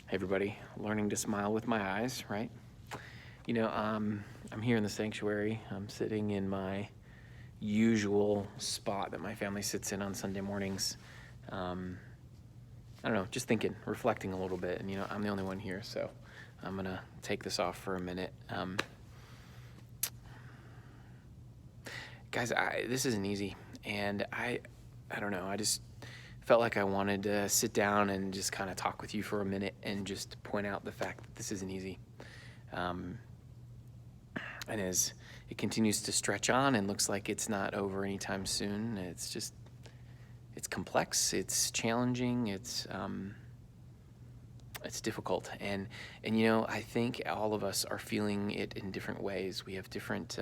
Hey everybody, learning to smile with my eyes, right? I'm here in the sanctuary. I'm sitting in my usual spot that my family sits in on Sunday mornings. I don't know, just thinking, reflecting a little bit. And, I'm the only one here, so I'm going to take this off for a minute. Guys, this isn't easy. And I don't know, I just felt like I wanted to sit down and just kind of talk with you for a minute and just point out the fact that this isn't easy. And as it continues to stretch on and looks like it's not over anytime soon, it's complex, it's challenging, it's difficult. And I think all of us are feeling it in different ways. We have different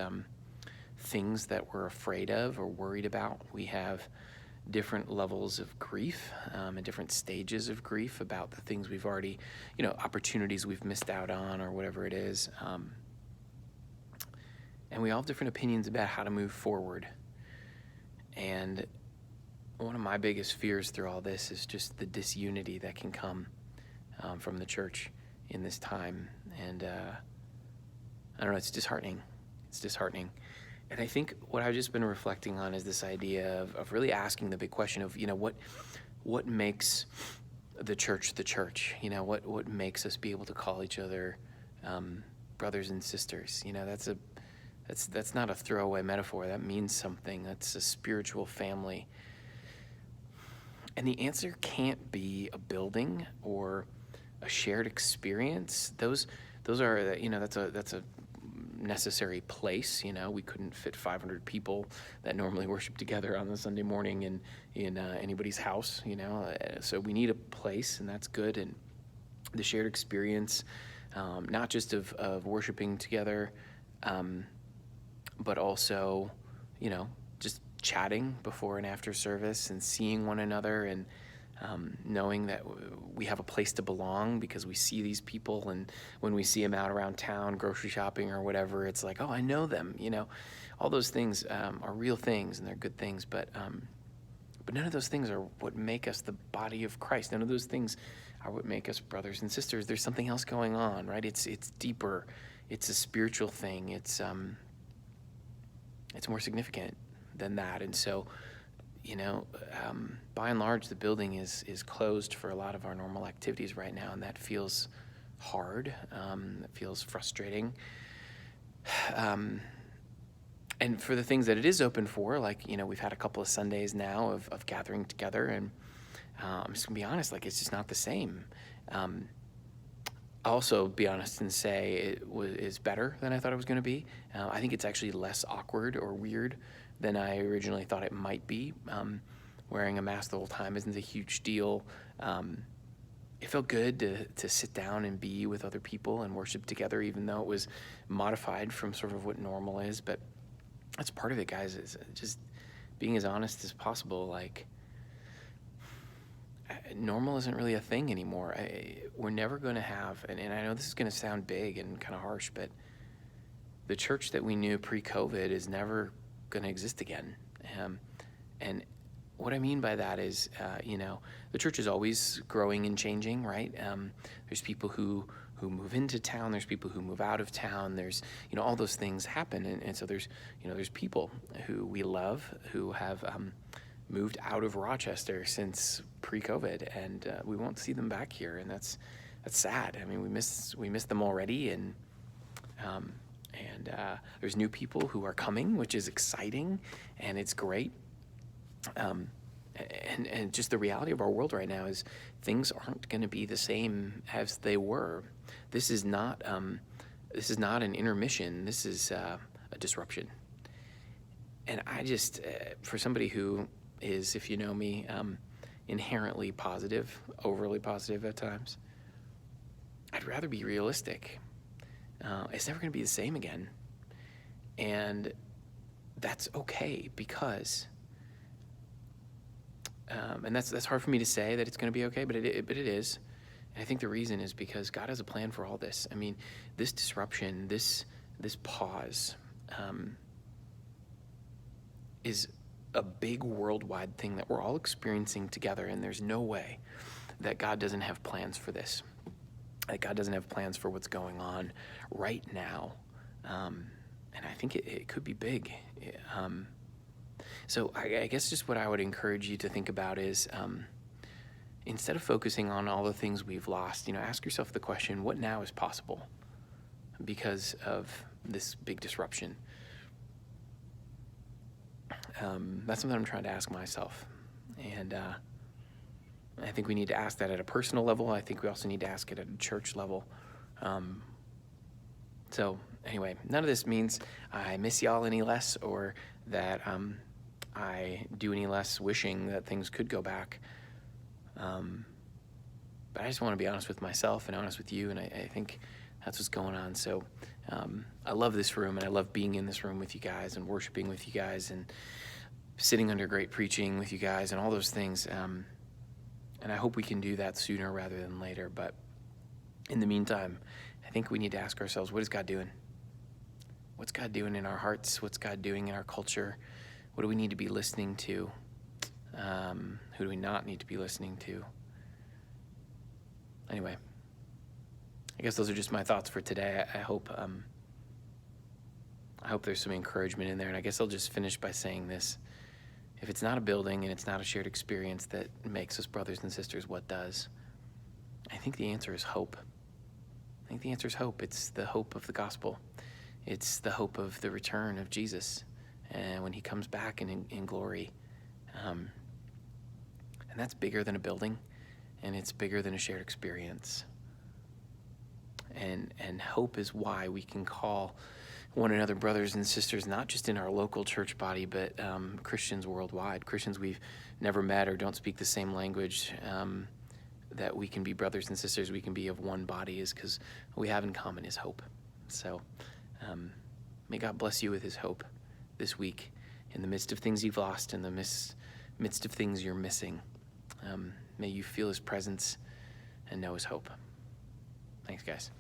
things that we're afraid of or worried about. We have different levels of grief and different stages of grief about the things we've already, opportunities we've missed out on or whatever it is. And we all have different opinions about how to move forward. And one of my biggest fears through all this is just the disunity that can come from the church in this time. And I don't know, it's disheartening. It's disheartening. And I think what I've just been reflecting on is this idea of really asking the big question of, what makes the church the church? What makes us be able to call each other brothers and sisters? That's not a throwaway metaphor. That means something. That's a spiritual family. And the answer can't be a building or a shared experience. Those are, that's a necessary place. We couldn't fit 500 people that normally worship together on the Sunday morning in anybody's house. So we need a place, and that's good. And the shared experience, not just of worshiping together, but also, just chatting before and after service and seeing one another and knowing that we have a place to belong because we see these people, and when we see them out around town, grocery shopping or whatever, it's like, oh, I know them. All those things are real things and they're good things, but none of those things are what make us the body of Christ. None of those things are what make us brothers and sisters. There's something else going on, right? It's deeper. It's a spiritual thing. It's more significant than that. And so, by and large, the building is closed for a lot of our normal activities right now, and that feels hard. It feels frustrating. And for the things that it is open for, like, we've had a couple of Sundays now of gathering together, and I'm just gonna be honest, like, it's just not the same. I'll also be honest and say is better than I thought it was going to be. I think it's actually less awkward or weird than I originally thought it might be. Wearing a mask the whole time isn't a huge deal. It felt good to sit down and be with other people and worship together, even though it was modified from sort of what normal is. But that's part of it, guys, is just being as honest as possible. Like, normal isn't really a thing anymore. We're never going to have, and I know this is going to sound big and kind of harsh, but the church that we knew pre-COVID is never going to exist again. And what I mean by that is, the church is always growing and changing, right? There's people who move into town. There's people who move out of town. There's, all those things happen. And so there's people who we love who have moved out of Rochester since pre-COVID, and we won't see them back here, and that's sad. I mean, we miss them already, and there's new people who are coming, which is exciting, and it's great. And just the reality of our world right now is things aren't going to be the same as they were. This is not an intermission. This is a disruption. And I just, for somebody who is, if you know me, inherently positive, overly positive at times, I'd rather be realistic. It's never going to be the same again. And that's okay, because, and that's hard for me to say that it's going to be okay, but it is. And I think the reason is because God has a plan for all this. I mean, this disruption, this pause, is a big worldwide thing that we're all experiencing together, and there's no way that God doesn't have plans for this. that God doesn't have plans for what's going on right now. And I think it could be big. So I guess just what I would encourage you to think about is, instead of focusing on all the things we've lost, ask yourself the question, what now is possible because of this big disruption? That's something I'm trying to ask myself. And I think we need to ask that at a personal level. I think we also need to ask it at a church level. So anyway, none of this means I miss y'all any less, or that I do any less wishing that things could go back. But I just want to be honest with myself and honest with you, and I think that's what's going on. So I love this room, and I love being in this room with you guys and worshiping with you guys and sitting under great preaching with you guys and all those things. And I hope we can do that sooner rather than later. But in the meantime, I think we need to ask ourselves, what is God doing? What's God doing in our hearts? What's God doing in our culture? What do we need to be listening to? Who do we not need to be listening to? Anyway, I guess those are just my thoughts for today. I hope there's some encouragement in there. And I guess I'll just finish by saying this. If it's not a building and it's not a shared experience that makes us brothers and sisters, what does? I think the answer is hope. I think the answer is hope. It's the hope of the gospel. It's the hope of the return of Jesus and when he comes back in glory. And that's bigger than a building, and it's bigger than a shared experience. And hope is why we can call one another brothers and sisters, not just in our local church body, but Christians worldwide, Christians we've never met or don't speak the same language, that we can be brothers and sisters, we can be of one body, is because what we have in common is hope. So may God bless you with his hope this week in the midst of things you've lost, in the midst of things you're missing. May you feel his presence and know his hope. Thanks, guys.